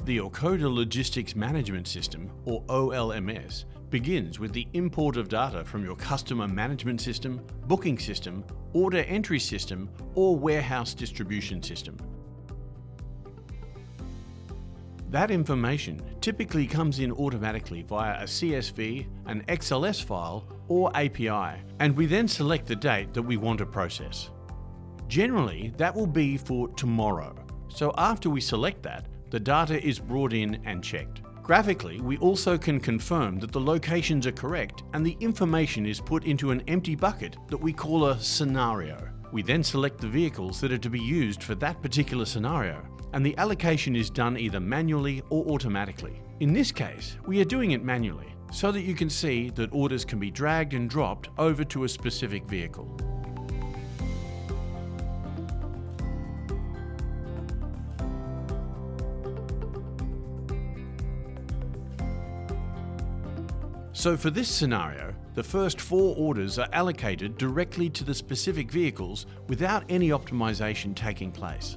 The Orcoda Logistics Management System, or OLMS, begins with the import of data from your customer management system, booking system, order entry system, or warehouse distribution system. That information typically comes in automatically via a CSV, an XLS file, or API, and we then select the date that we want to process. Generally, that will be for tomorrow, so after we select that, the data is brought in and checked. Graphically, we also can confirm that the locations are correct and the information is put into an empty bucket that we call a scenario. We then select the vehicles that are to be used for that particular scenario, and the allocation is done either manually or automatically. In this case, we are doing it manually, so that you can see that orders can be dragged and dropped over to a specific vehicle. So for this scenario, the first 4 orders are allocated directly to the specific vehicles without any optimization taking place.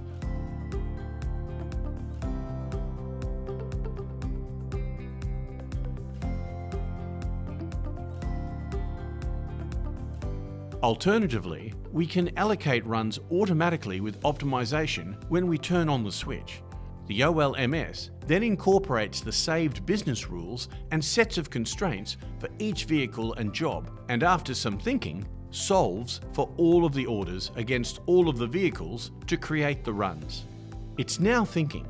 Alternatively, we can allocate runs automatically with optimization when we turn on the switch. The OLMS then incorporates the saved business rules and sets of constraints for each vehicle and job, and after some thinking, solves for all of the orders against all of the vehicles to create the runs. It's now thinking.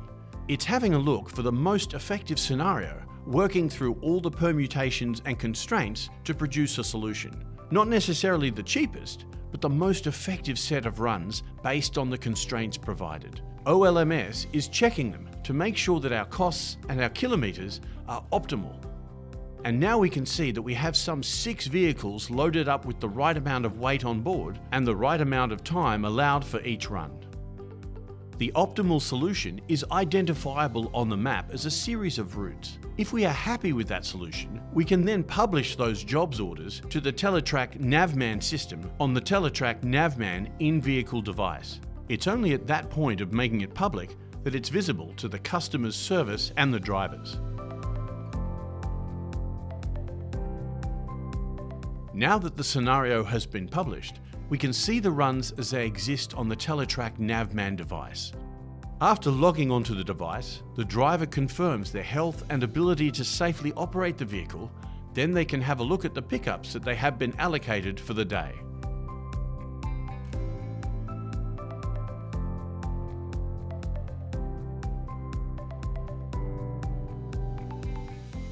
It's having a look for the most effective scenario, working through all the permutations and constraints to produce a solution. Not necessarily the cheapest, but the most effective set of runs based on the constraints provided. OLMS is checking them to make sure that our costs and our kilometers are optimal. And now we can see that we have some 6 vehicles loaded up with the right amount of weight on board and the right amount of time allowed for each run. The optimal solution is identifiable on the map as a series of routes. If we are happy with that solution, we can then publish those jobs orders to the Teletrac Navman system on the Teletrac Navman in-vehicle device. It's only at that point of making it public that it's visible to the customer's service and the drivers. Now that the scenario has been published, we can see the runs as they exist on the Teletrac Navman device. After logging onto the device, the driver confirms their health and ability to safely operate the vehicle, then they can have a look at the pickups that they have been allocated for the day.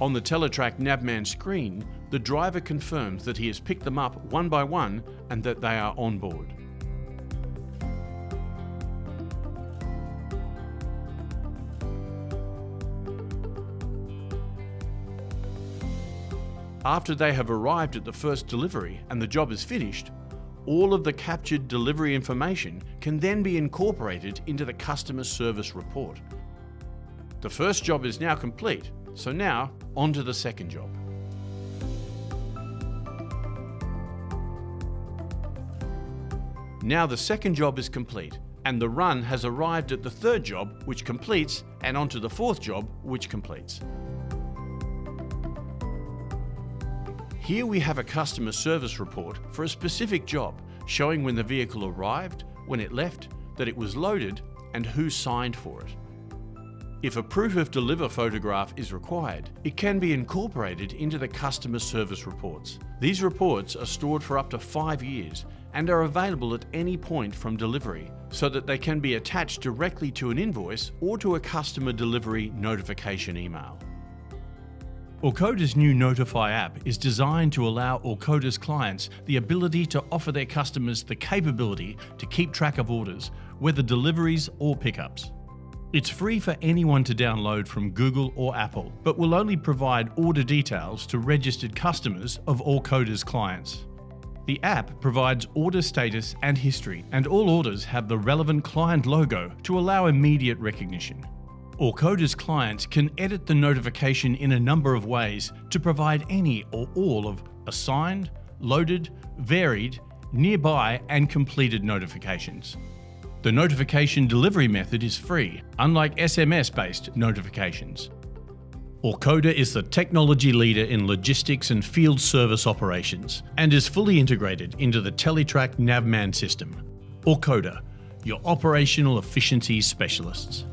On the Teletrac Navman screen, the driver confirms that he has picked them up one by one and that they are on board. After they have arrived at the first delivery and the job is finished, all of the captured delivery information can then be incorporated into the customer service report. The first job is now complete, so now on to the second job. Now the second job is complete, and the run has arrived at the third job, which completes, and onto the fourth job, which completes. Here we have a customer service report for a specific job, showing when the vehicle arrived, when it left, that it was loaded, and who signed for it. If a proof of deliver photograph is required, it can be incorporated into the customer service reports. These reports are stored for up to 5 years and are available at any point from delivery, so that they can be attached directly to an invoice or to a customer delivery notification email. Orcoda's new Notify app is designed to allow Orcoda's clients the ability to offer their customers the capability to keep track of orders, whether deliveries or pickups. It's free for anyone to download from Google or Apple, but will only provide order details to registered customers of Orcoda's clients. The app provides order status and history, and all orders have the relevant client logo to allow immediate recognition. Orcoda's clients can edit the notification in a number of ways to provide any or all of assigned, loaded, varied, nearby, and completed notifications. The notification delivery method is free, unlike SMS-based notifications. Orcoda is the technology leader in logistics and field service operations and is fully integrated into the Teletrack Navman system. Orcoda, your operational efficiency specialists.